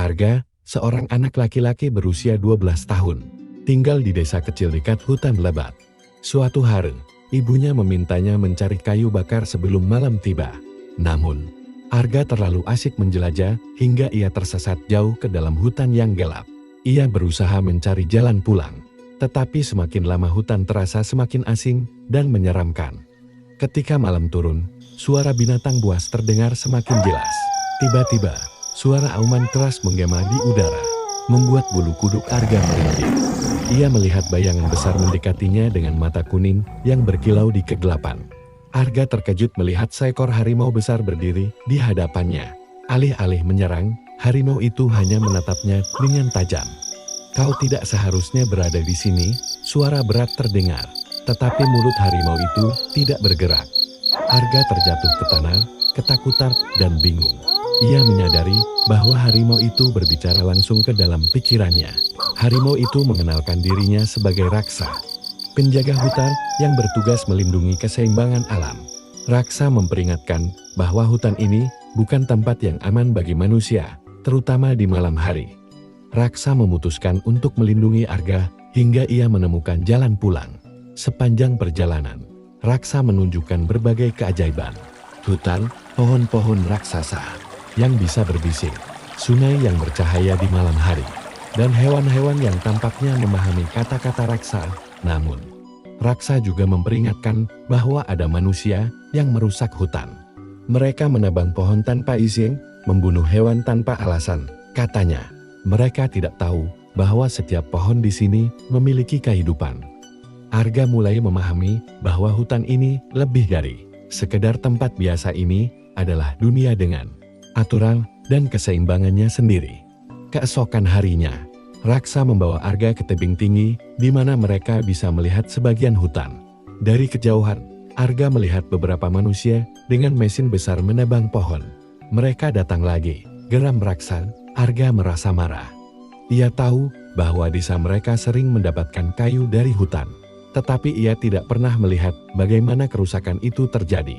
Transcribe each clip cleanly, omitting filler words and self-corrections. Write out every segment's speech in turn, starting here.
Arga, seorang anak laki-laki berusia 12 tahun, tinggal di desa kecil dekat hutan lebat. Suatu hari, ibunya memintanya mencari kayu bakar sebelum malam tiba. Namun, Arga terlalu asik menjelajah hingga ia tersesat jauh ke dalam hutan yang gelap. Ia berusaha mencari jalan pulang, tetapi semakin lama hutan terasa semakin asing dan menyeramkan. Ketika malam turun, suara binatang buas terdengar semakin jelas. Tiba-tiba, suara auman keras menggema di udara, membuat bulu kuduk Arga merinding. Ia melihat bayangan besar mendekatinya dengan mata kuning yang berkilau di kegelapan. Arga terkejut melihat seekor harimau besar berdiri di hadapannya. Alih-alih menyerang, harimau itu hanya menatapnya dengan tajam. "Kau tidak seharusnya berada di sini," suara berat terdengar. Tetapi mulut harimau itu tidak bergerak. Arga terjatuh ke tanah, ketakutan dan bingung. Ia menyadari bahwa harimau itu berbicara langsung ke dalam pikirannya. Harimau itu mengenalkan dirinya sebagai Raksa, penjaga hutan yang bertugas melindungi keseimbangan alam. Raksa memperingatkan bahwa hutan ini bukan tempat yang aman bagi manusia, terutama di malam hari. Raksa memutuskan untuk melindungi Arga hingga ia menemukan jalan pulang. Sepanjang perjalanan, Raksa menunjukkan berbagai keajaiban. Hutan, pohon-pohon raksasa yang bisa berbisik, sungai yang bercahaya di malam hari, dan hewan-hewan yang tampaknya memahami kata-kata Raksa. Namun, Raksa juga memperingatkan bahwa ada manusia yang merusak hutan. Mereka menebang pohon tanpa izin, membunuh hewan tanpa alasan. Katanya, mereka tidak tahu bahwa setiap pohon di sini memiliki kehidupan. Arga mulai memahami bahwa hutan ini lebih dari sekedar tempat biasa. Ini adalah dunia dengan aturan dan keseimbangannya sendiri. Keesokan harinya, Raksa membawa Arga ke tebing tinggi di mana mereka bisa melihat sebagian hutan. Dari kejauhan, Arga melihat beberapa manusia dengan mesin besar menebang pohon. "Mereka datang lagi," geram Raksa. Arga merasa marah. Ia tahu bahwa desa mereka sering mendapatkan kayu dari hutan, tetapi ia tidak pernah melihat bagaimana kerusakan itu terjadi.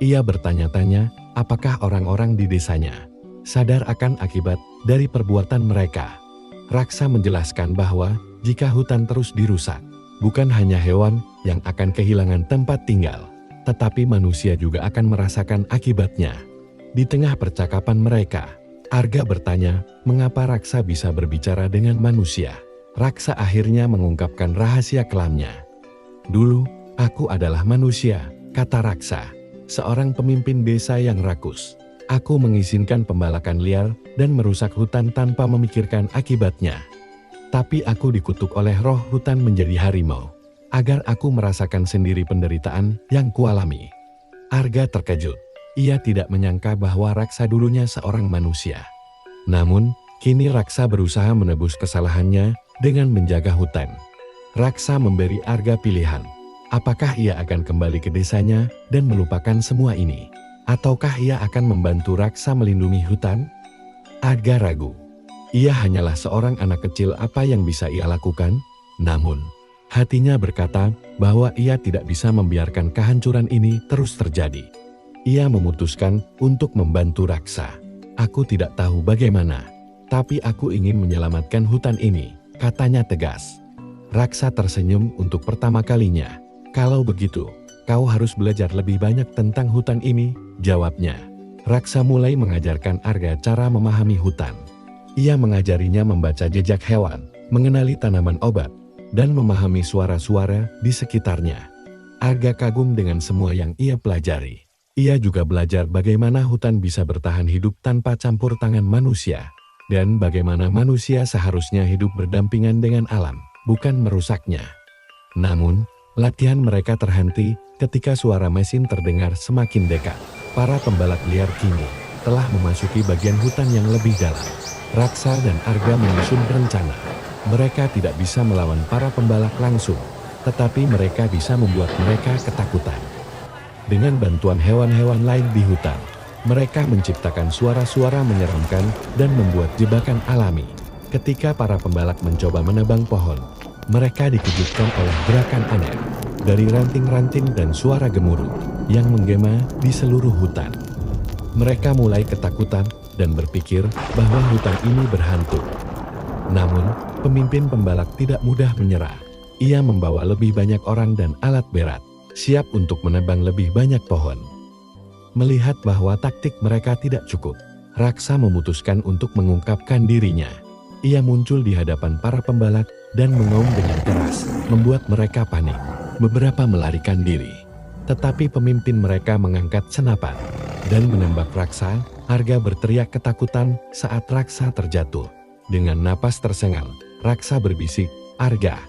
Ia bertanya-tanya, apakah orang-orang di desanya sadar akan akibat dari perbuatan mereka. Raksa menjelaskan bahwa jika hutan terus dirusak, bukan hanya hewan yang akan kehilangan tempat tinggal, tetapi manusia juga akan merasakan akibatnya. Di tengah percakapan mereka, Arga bertanya mengapa Raksa bisa berbicara dengan manusia. Raksa akhirnya mengungkapkan rahasia kelamnya. "Dulu, aku adalah manusia," kata Raksa, "seorang pemimpin desa yang rakus. Aku mengizinkan pembalakan liar dan merusak hutan tanpa memikirkan akibatnya. Tapi aku dikutuk oleh roh hutan menjadi harimau, agar aku merasakan sendiri penderitaan yang kualami." Arga terkejut. Ia tidak menyangka bahwa Raksa dulunya seorang manusia. Namun, kini Raksa berusaha menebus kesalahannya dengan menjaga hutan. Raksa memberi Arga pilihan. Apakah ia akan kembali ke desanya dan melupakan semua ini? Ataukah ia akan membantu Raksa melindungi hutan? Arga ragu. Ia hanyalah seorang anak kecil, apa yang bisa ia lakukan? Namun, hatinya berkata bahwa ia tidak bisa membiarkan kehancuran ini terus terjadi. Ia memutuskan untuk membantu Raksa. "Aku tidak tahu bagaimana, tapi aku ingin menyelamatkan hutan ini," katanya tegas. Raksa tersenyum untuk pertama kalinya. "Kalau begitu, kau harus belajar lebih banyak tentang hutan ini," jawabnya. Raksa mulai mengajarkan Arga cara memahami hutan. Ia mengajarinya membaca jejak hewan, mengenali tanaman obat, dan memahami suara-suara di sekitarnya. Arga kagum dengan semua yang ia pelajari. Ia juga belajar bagaimana hutan bisa bertahan hidup tanpa campur tangan manusia, dan bagaimana manusia seharusnya hidup berdampingan dengan alam, bukan merusaknya. Namun, latihan mereka terhenti ketika suara mesin terdengar semakin dekat. Para pembalak liar kini telah memasuki bagian hutan yang lebih dalam. Raksa dan Arga menyusun rencana. Mereka tidak bisa melawan para pembalak langsung, tetapi mereka bisa membuat mereka ketakutan. Dengan bantuan hewan-hewan lain di hutan, mereka menciptakan suara-suara menyeramkan dan membuat jebakan alami. Ketika para pembalak mencoba menebang pohon, mereka dikejutkan oleh gerakan aneh dari ranting-ranting dan suara gemuruh yang menggema di seluruh hutan. Mereka mulai ketakutan dan berpikir bahwa hutan ini berhantu. Namun, pemimpin pembalak tidak mudah menyerah. Ia membawa lebih banyak orang dan alat berat, siap untuk menebang lebih banyak pohon. Melihat bahwa taktik mereka tidak cukup, Raksa memutuskan untuk mengungkapkan dirinya. Ia muncul di hadapan para pembalak dan mengaum dengan keras, membuat mereka panik. Beberapa melarikan diri, tetapi pemimpin mereka mengangkat senapan dan menembak Raksa. Arga berteriak ketakutan saat Raksa terjatuh. Dengan napas tersengal, Raksa berbisik, "Arga,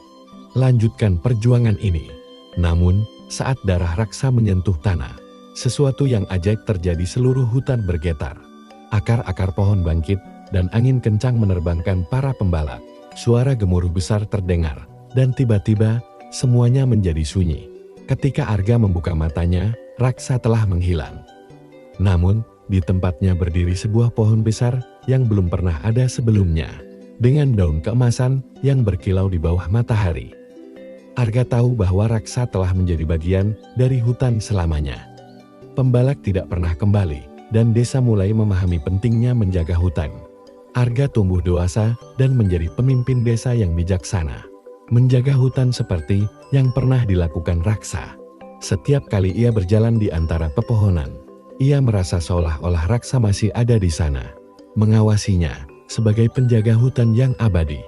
lanjutkan perjuangan ini." Namun, saat darah Raksa menyentuh tanah, sesuatu yang ajaib terjadi. Seluruh hutan bergetar. Akar-akar pohon bangkit, dan angin kencang menerbangkan para pembalak. Suara gemuruh besar terdengar, dan tiba-tiba, semuanya menjadi sunyi. Ketika Arga membuka matanya, Raksa telah menghilang. Namun, di tempatnya berdiri sebuah pohon besar yang belum pernah ada sebelumnya, dengan daun keemasan yang berkilau di bawah matahari. Arga tahu bahwa Raksa telah menjadi bagian dari hutan selamanya. Pembalak tidak pernah kembali, dan desa mulai memahami pentingnya menjaga hutan. Arga tumbuh dewasa dan menjadi pemimpin desa yang bijaksana. Menjaga hutan seperti yang pernah dilakukan Raksa. Setiap kali ia berjalan di antara pepohonan, ia merasa seolah-olah Raksa masih ada di sana, mengawasinya sebagai penjaga hutan yang abadi.